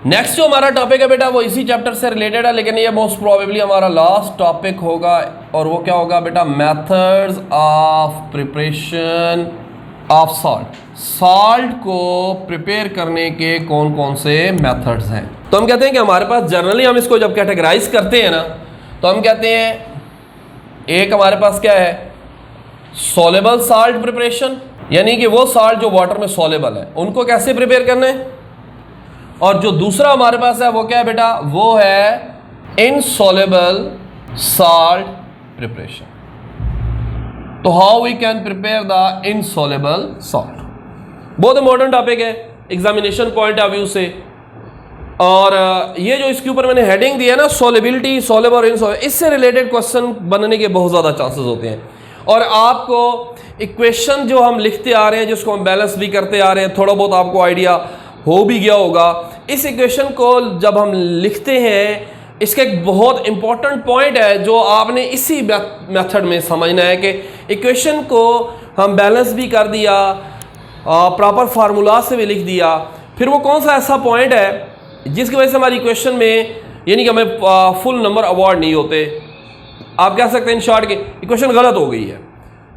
Next जो हमारा topic है बेटा वो इसी चैप्टर से रिलेटेड है, लेकिन ये मोस्ट प्रोबेबली हमारा लास्ट टॉपिक होगा, और वो क्या होगा बेटा, methods of preparation of salt. Salt को प्रिपेयर करने के कौन कौन से मेथड्स हैं। तो हम कहते हैं कि हमारे पास जनरली हम इसको जब कैटेगराइज करते हैं ना, तो हम कहते हैं एक हमारे पास क्या है, सॉलेबल सॉल्ट प्रिपरेशन, यानी कि वो सॉल्ट जो वाटर में सॉलेबल है उनको कैसे प्रिपेयर करना है। और जो दूसरा हमारे पास है वो क्या है बेटा, वो है इनसॉलेबल सॉल्ट प्रिपरेशन। तो how we can prepare the insoluble salt, बहुत इंपॉर्टेंट टॉपिक है एग्जामिनेशन पॉइंट ऑफ व्यू से। और ये जो इसके ऊपर मैंने हेडिंग दिया है ना, सॉलेबिलिटी, सॉलेबल और इनसॉलेबल, इससे रिलेटेड क्वेश्चन बनने के बहुत ज़्यादा चांसेस होते हैं। और आपको इक्वेशन जो हम लिखते आ रहे हैं, जिसको हम बैलेंस भी करते आ रहे हैं, थोड़ा बहुत आपको आइडिया हो भी गया होगा। इस इक्वेशन को जब हम लिखते हैं, इसका एक बहुत इंपॉर्टेंट पॉइंट है जो आपने इसी मेथड में समझना है कि इक्वेशन को हम बैलेंस भी कर दिया, प्रॉपर फार्मूला से भी लिख दिया, फिर वो कौन सा ऐसा पॉइंट है जिसकी वजह से हमारी इक्वेशन में यानी कि हमें फुल नंबर अवार्ड नहीं होते। आप कह सकते हैं इन शॉर्ट कि इक्वेशन गलत हो गई है।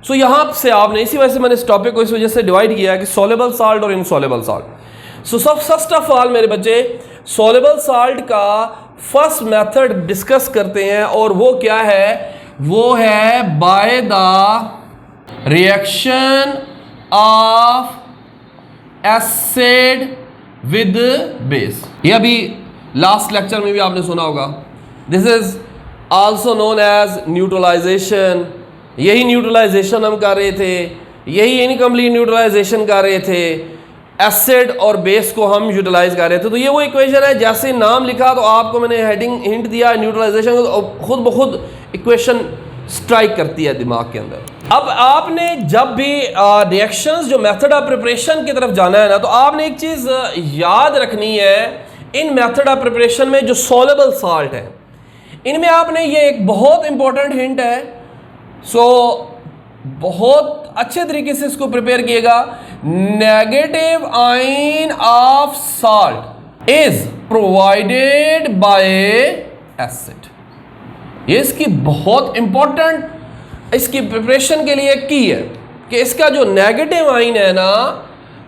सो यहाँ से आपने, इसी वजह से मैंने इस टॉपिक को इस वजह से डिवाइड किया है कि सॉलेबल सॉल्ट और इनसॉलेबल सॉल्ट। सो सब फर्स्ट ऑफ ऑल मेरे बच्चे सॉलेबल सॉल्ट का फर्स्ट मेथड डिस्कस करते हैं, और वो क्या है, वो है by the reaction of acid with base. ये अभी लास्ट लेक्चर में भी आपने सुना होगा, this is also known as neutralization. यही न्यूट्रलाइजेशन हम कर रहे थे, यही इनकम्प्लीट न्यूट्रलाइजेशन कर रहे थे, एसिड और बेस को हम यूटिलाइज कर रहे थे। तो ये वो इक्वेशन है, जैसे नाम लिखा तो आपको मैंने हेडिंग हिंट दिया न्यूट्रलाइजेशन, तो खुद ब खुद इक्वेशन स्ट्राइक करती है दिमाग के अंदर। अब आपने जब भी रिएक्शंस जो मेथड ऑफ प्रिपरेशन की तरफ जाना है ना, तो आपने एक चीज़ याद रखनी है, इन मेथड ऑफ प्रिपरेशन में जो सॉलेबल सॉल्ट है, इनमें आपने ये एक बहुत इंपॉर्टेंट हिंट है, सो बहुत अच्छे तरीके से इसको प्रिपेयर किएगा। Negative ion of salt is provided by acid. ये इसकी बहुत इंपॉर्टेंट इसकी प्रिपरेशन के लिए की है कि इसका जो नेगेटिव आयन है ना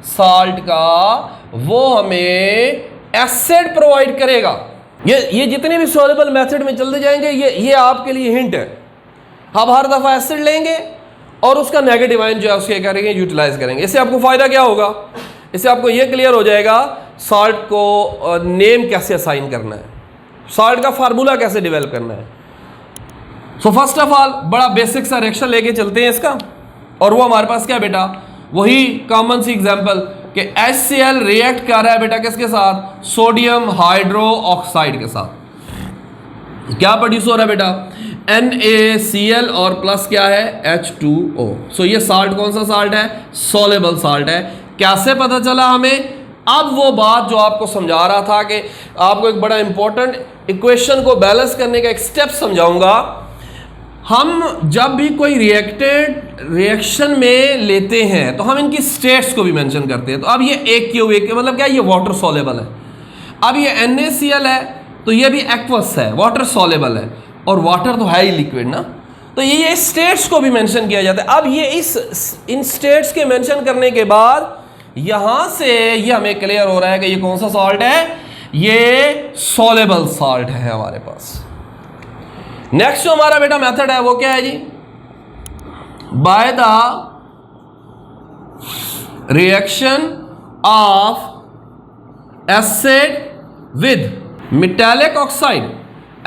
सॉल्ट का, वो हमें एसिड प्रोवाइड करेगा। ये जितने भी सॉल्युबल मेथड में चलते जाएंगे, ये आपके लिए हिंट है। आप हर दफ़ा एसिड लेंगे और उसका नेगेटिव आयन जो है उसके करेंगे, यूटिलाइज करेंगे। इससे आपको फ़ायदा क्या होगा, इससे आपको ये क्लियर हो जाएगा सॉल्ट को नेम कैसे असाइन करना है, सॉल्ट का फार्मूला कैसे डेवलप करना है। सो फर्स्ट ऑफ ऑल बड़ा बेसिक सा रिएक्शन लेके चलते हैं इसका, और वो हमारे पास क्या बेटा, वही कॉमन सी एग्जांपल कि HCl रिएक्ट कर रहा है बेटा किसके साथ, सोडियम हाइड्रो ऑक्साइड के साथ। क्या प्रोड्यूस हो रहा है बेटा, NaCl और प्लस क्या है, H2O। सो ये साल्ट कौन सा साल्ट है, सॉलेबल साल्ट है। कैसे पता चला हमें, अब वो बात जो आपको समझा रहा था कि आपको एक बड़ा इंपॉर्टेंट इक्वेशन को बैलेंस करने का एक स्टेप समझाऊंगा। हम जब भी कोई रिएक्शन में लेते हैं तो हम इनकी स्टेट्स को भी मेंशन करते हैं। तो अब ये एक मतलब क्या, ये वाटर सॉलेबल है। अब ये NaCl है तो ये भी एक्वस है, वाटर सॉलेबल है, और वाटर तो है ही लिक्विड ना, तो ये स्टेट्स को भी मेंशन किया जाता है। अब ये इन स्टेट्स के मेंशन करने के बाद यहां से ये हमें क्लियर हो रहा है कि ये कौन सा सॉल्ट है, ये सॉलेबल सॉल्ट है हमारे पास। नेक्स्ट जो हमारा बेटा मेथड है वो क्या है जी, by the reaction of acid with metallic oxide.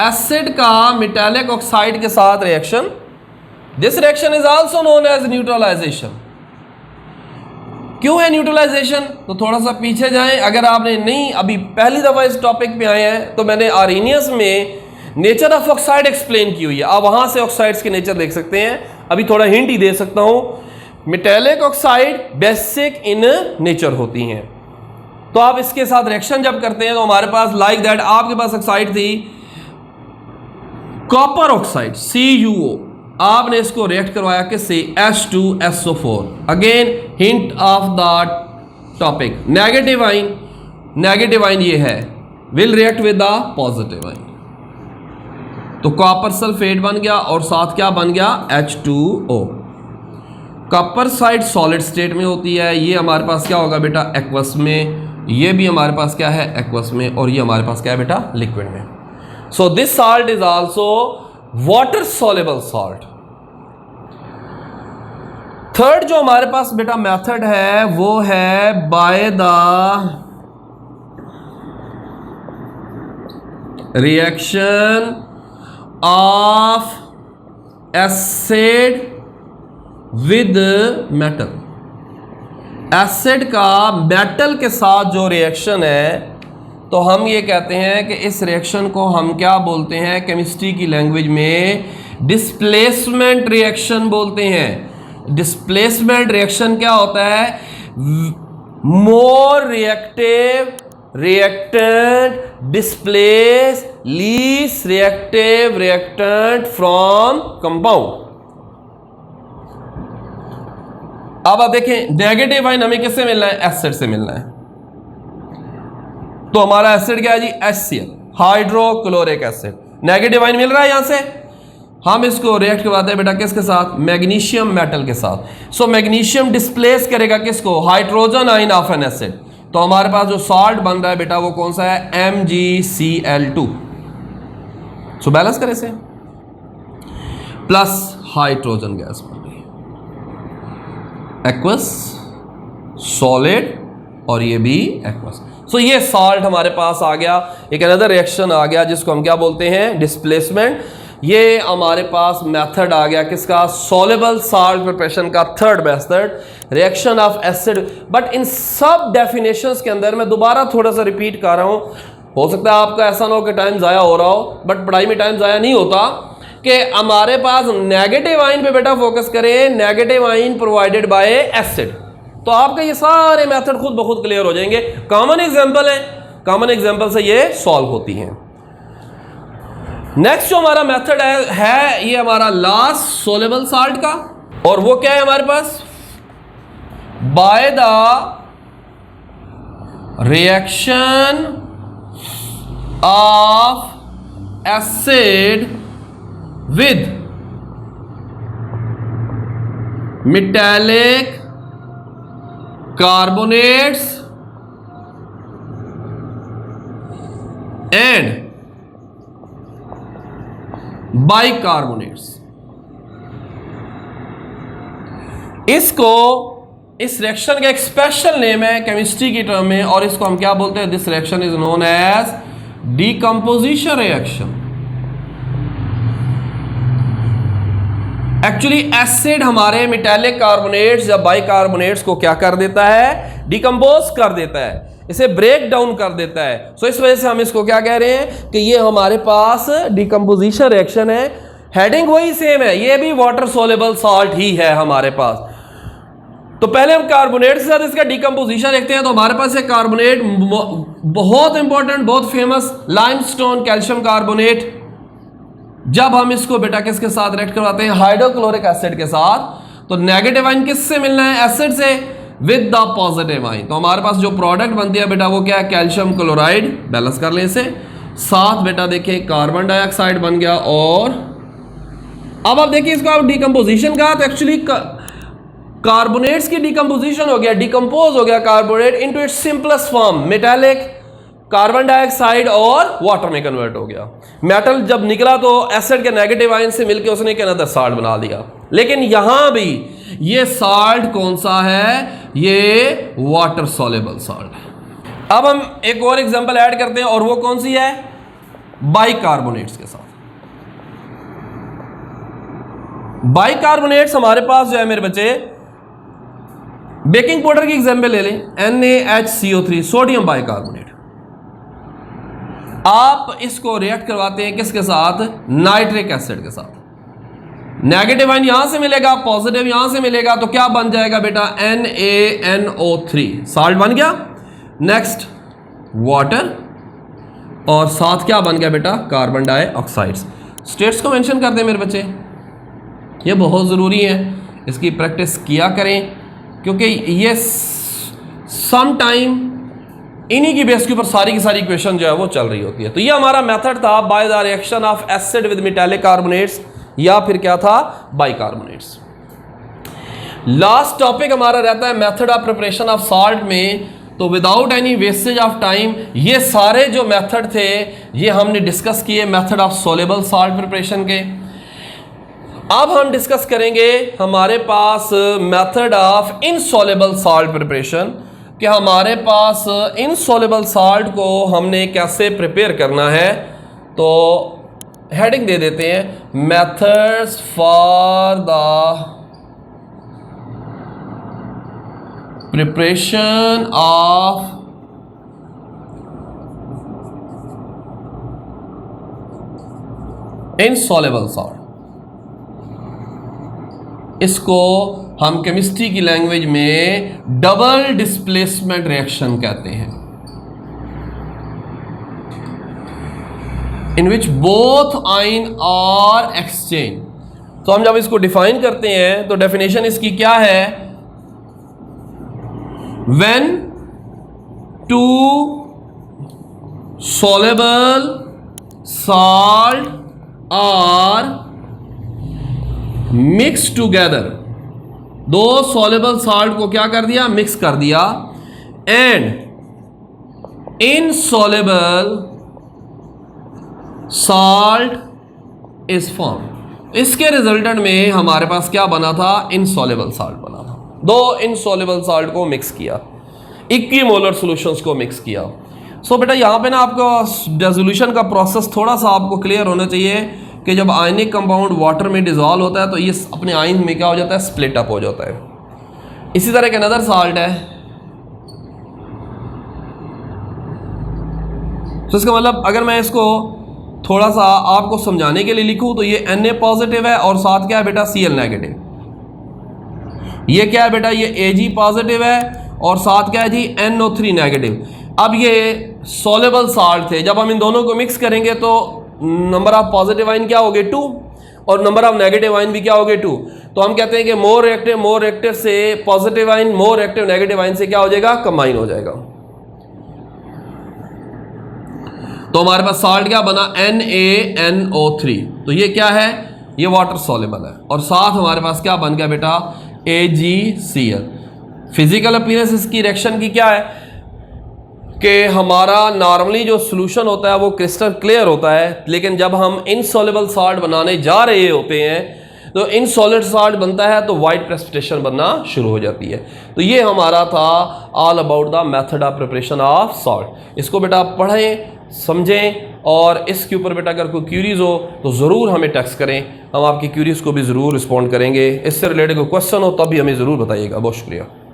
Acid का मेटालिक ऑक्साइड के साथ reaction, this reaction is also known as neutralization. क्यों है न्यूट्रलाइजेशन, तो थोड़ा सा पीछे जाएं। अगर आपने नहीं अभी पहली दफा इस टॉपिक पे आए हैं तो मैंने आर्हेनियस में नेचर ऑफ ऑक्साइड एक्सप्लेन की हुई है, आप वहां से ऑक्साइड्स के नेचर देख सकते हैं। अभी थोड़ा हिंट ही दे सकता हूं, metallic oxide basic in nature होती हैं। तो आप इसके साथ रिएक्शन जब करते हैं तो हमारे पास लाइक दैट आपके पास ऑक्साइड थी कॉपर ऑक्साइड CuO, आपने इसको रिएक्ट करवाया किससे, H2SO4। Again hint of the topic, negative ion ये है, will react with the positive ion. तो कॉपर सल्फेट बन गया और साथ क्या बन गया, H2O। Copper side solid state में होती है, ये हमारे पास क्या होगा बेटा, एक्वस में, ये भी हमारे पास क्या है, एक्वस में, और ये हमारे पास क्या है बेटा, लिक्विड में। So this salt is also water soluble salt. Third जो हमारे पास बेटा मेथड है वो है by the reaction of acid with metal. Acid का मेटल के साथ जो रिएक्शन है, तो हम ये कहते हैं कि इस रिएक्शन को हम क्या बोलते हैं, केमिस्ट्री की लैंग्वेज में डिस्प्लेसमेंट रिएक्शन बोलते हैं। डिस्प्लेसमेंट रिएक्शन क्या होता है, more reactive reactant displace least reactive reactant from compound। अब आप देखें नेगेटिव आयन हमें किससे मिलना है, एसिड से मिलना है। तो हमारा एसिड क्या है जी, HCl, hydrochloric acid. Negative ion मिल रहा है यहां से, हम इसको रिएक्ट करवाते हैं बेटा किसके साथ, मैग्नीशियम मेटल के साथ। सो मैग्नीशियम डिस्प्लेस करेगा किसको, hydrogen ion of N acid. तो हमारे पास जो सॉल्ट बन रहा है बेटा वो कौन सा है, MgCl2। सो बैलेंस करें इसे, प्लस हाइड्रोजन गैस बन रही है, एक्वस, सॉलिड, और ये भी एक्वस। सो ये सॉल्ट हमारे पास आ गया, एक अनदर रिएक्शन आ गया जिसको हम क्या बोलते हैं, डिस्प्लेसमेंट। ये हमारे पास मेथड आ गया किसका, सॉल्युबल सॉल्ट प्रिपरेशन का third method, reaction of acid. But in सब डेफिनेशंस के अंदर मैं दोबारा थोड़ा सा रिपीट कर रहा हूं, हो सकता है आपका ऐसा ना हो कि टाइम ज़ाया हो रहा हो, बट पढ़ाई में टाइम ज़ाया नहीं होता, कि हमारे पास नेगेटिव आयन पे बेटा फोकस करें, negative ion provided by acid, तो आपके ये सारे मेथड खुद ब खुद क्लियर हो जाएंगे। कॉमन एग्जाम्पल है, कॉमन एग्जाम्पल से ये सॉल्व होती हैं। नेक्स्ट जो हमारा मेथड है ये हमारा लास्ट सोलेबल साल्ट का, और वो क्या है हमारे पास, by the reaction of acid with metallic carbonates and bicarbonates. इसको, इस रिएक्शन का एक स्पेशल नेम है केमिस्ट्री की टर्म में, और इसको हम क्या बोलते हैं, this reaction is known as decomposition reaction. Actually acid हमारे मेटालिक कार्बोनेट्स या बाइकार्बोनेट्स को क्या कर देता है, डिकम्पोज कर देता है, इसे ब्रेक डाउन कर देता है। सो इस वजह से हम इसको क्या कह रहे हैं कि ये हमारे पास डिकम्पोजिशन रिएक्शन है। हेडिंग वही सेम है, ये भी वाटर सोल्युबल सॉल्ट ही है हमारे पास। तो पहले हम कार्बोनेट के साथ इसका डिकम्पोजिशन देखते हैं। तो हमारे पास एक कार्बोनेट बहुत इंपॉर्टेंट, बहुत फेमस, लाइमस्टोन कैल्शियम कार्बोनेट। जब हम इसको बेटा किसके साथ रिएक्ट करवाते हैं, हाइड्रोक्लोरिक एसिड के साथ, तो नेगेटिव आयन किससे मिलना है, एसिड से, विद द पॉजिटिव आयन। तो हमारे पास जो प्रोडक्ट बनती है बेटा वो क्या है, कैल्शियम क्लोराइड, बैलेंस कर लें इसे, साथ बेटा देखिए कार्बन डाइऑक्साइड बन गया। और अब आप देखिए इसको आप डिकम्पोजिशन का, तो एक्चुअली कार्बोनेट्स की डिकम्पोजिशन हो गया, डिकम्पोज हो गया carbonate into its simplest form, metallic, carbon dioxide और वाटर में कन्वर्ट हो गया। मेटल जब निकला तो एसिड के नेगेटिव आयन से मिलकर उसने एक अनदर साल्ट बना दिया। लेकिन यहां भी ये साल्ट कौन सा है, ये वाटर सॉल्युबल साल्ट है। अब हम एक और एग्जांपल ऐड करते हैं, और वो कौन सी है, बाइकार्बोनेट्स के साथ। बाइकार्बोनेट्स हमारे पास जो है मेरे बच्चे, बेकिंग पाउडर की एग्जांपल ले लें, NaHCO3, सोडियम बाइकार्बोनेट। आप इसको रिएक्ट करवाते हैं किसके साथ, नाइट्रिक एसिड के साथ। नेगेटिव आयन यहां से मिलेगा, पॉजिटिव यहां से मिलेगा, तो क्या बन जाएगा बेटा, NaNO3, साल्ट बन गया। नेक्स्ट वाटर, और साथ क्या बन गया बेटा, कार्बन डाइऑक्साइड। स्टेट्स को मेंशन कर दें मेरे बच्चे, ये बहुत ज़रूरी है, इसकी प्रैक्टिस किया करें, क्योंकि ये सम टाइम इन्हीं की बेस के ऊपर सारी की सारी इक्वेशन जो है वो चल रही होती है। तो ये हमारा मेथड था bye the reaction of acid with metallic carbonates, या फिर क्या था, बाइकार्बोनेट्स। लास्ट टॉपिक हमारा रहता है method of preparation of salt में। तो without any wastage of time ये सारे जो मेथड थे ये हमने डिस्कस किए method of soluble salt preparation के। अब हम डिस्कस करेंगे हमारे पास method of insoluble salt preparation, कि हमारे पास इनसॉल्युबल सॉल्ट को हमने कैसे प्रिपेयर करना है। तो हेडिंग दे देते हैं methods for the preparation of insoluble salt. इसको हम केमिस्ट्री की लैंग्वेज में डबल डिस्प्लेसमेंट रिएक्शन कहते हैं, in which both ion are exchange. तो हम जब इसको डिफाइन करते हैं तो डेफिनेशन इसकी क्या है, when two soluble salt are mixed together, दो soluble salt को क्या कर दिया, मिक्स कर दिया, and insoluble salt is formed। इसके रिजल्टेंट में हमारे पास क्या बना था, इनसॉल्युबल साल्ट बना था। दो इनसॉल्युबल साल्ट को मिक्स किया, इक्विमोलर सॉल्यूशंस को मिक्स किया। सो बेटा यहाँ पे ना आपका डिसोल्यूशन का प्रोसेस थोड़ा सा आपको क्लियर होना चाहिए कि जब आयनिक कंपाउंड वाटर में डिजॉल्व होता है तो ये अपने आयन में क्या हो जाता है, स्प्लिट अप हो जाता है। इसी तरह के अनदर साल्ट है, तो इसका मतलब अगर मैं इसको थोड़ा सा आपको समझाने के लिए लिखूं तो ये Na पॉजिटिव है और साथ क्या है बेटा, Cl नेगेटिव। ये क्या है बेटा, ये Ag पॉजिटिव है और साथ क्या है जी, NO3 नेगेटिव। अब ये सॉल्युबल साल्ट थे, जब हम इन दोनों को मिक्स करेंगे तो नंबर ऑफ पॉजिटिव आयन क्या हो गए, 2, और नंबर ऑफ नेगेटिव आयन भी क्या हो गए, 2। तो हम कहते हैं कि मोर रिएक्टिव से positive ion more reactive negative ion से क्या हो जाएगा, कंबाइन हो जाएगा। तो हमारे पास साल्ट क्या बना, NaNO3। तो ये क्या है, ये वाटर सॉल्युबल है, और साथ हमारे पास क्या बन गया बेटा, AgCl। फिजिकल अपीयरेंस इसकी रिएक्शन की क्या है कि हमारा नॉर्मली जो सॉल्यूशन होता है वो क्रिस्टल क्लियर होता है, लेकिन जब हम इनसॉल्युबल साल्ट बनाने जा रहे होते हैं तो इनसॉल्युबल साल्ट बनता है तो वाइट प्रेसिपिटेशन बनना शुरू हो जाती है। तो ये हमारा था all about the method of preparation of salt. इसको बेटा आप पढ़ें, समझें, और इसके ऊपर बेटा अगर कोई क्यूरीज हो तो ज़रूर हमें टेक्स्ट करें, हम आपकी क्यूरीज को भी ज़रूर रिस्पॉन्ड करेंगे। इससे रिलेटेड कोई क्वेश्चन हो तब भी हमें ज़रूर बताइएगा। बहुत शुक्रिया।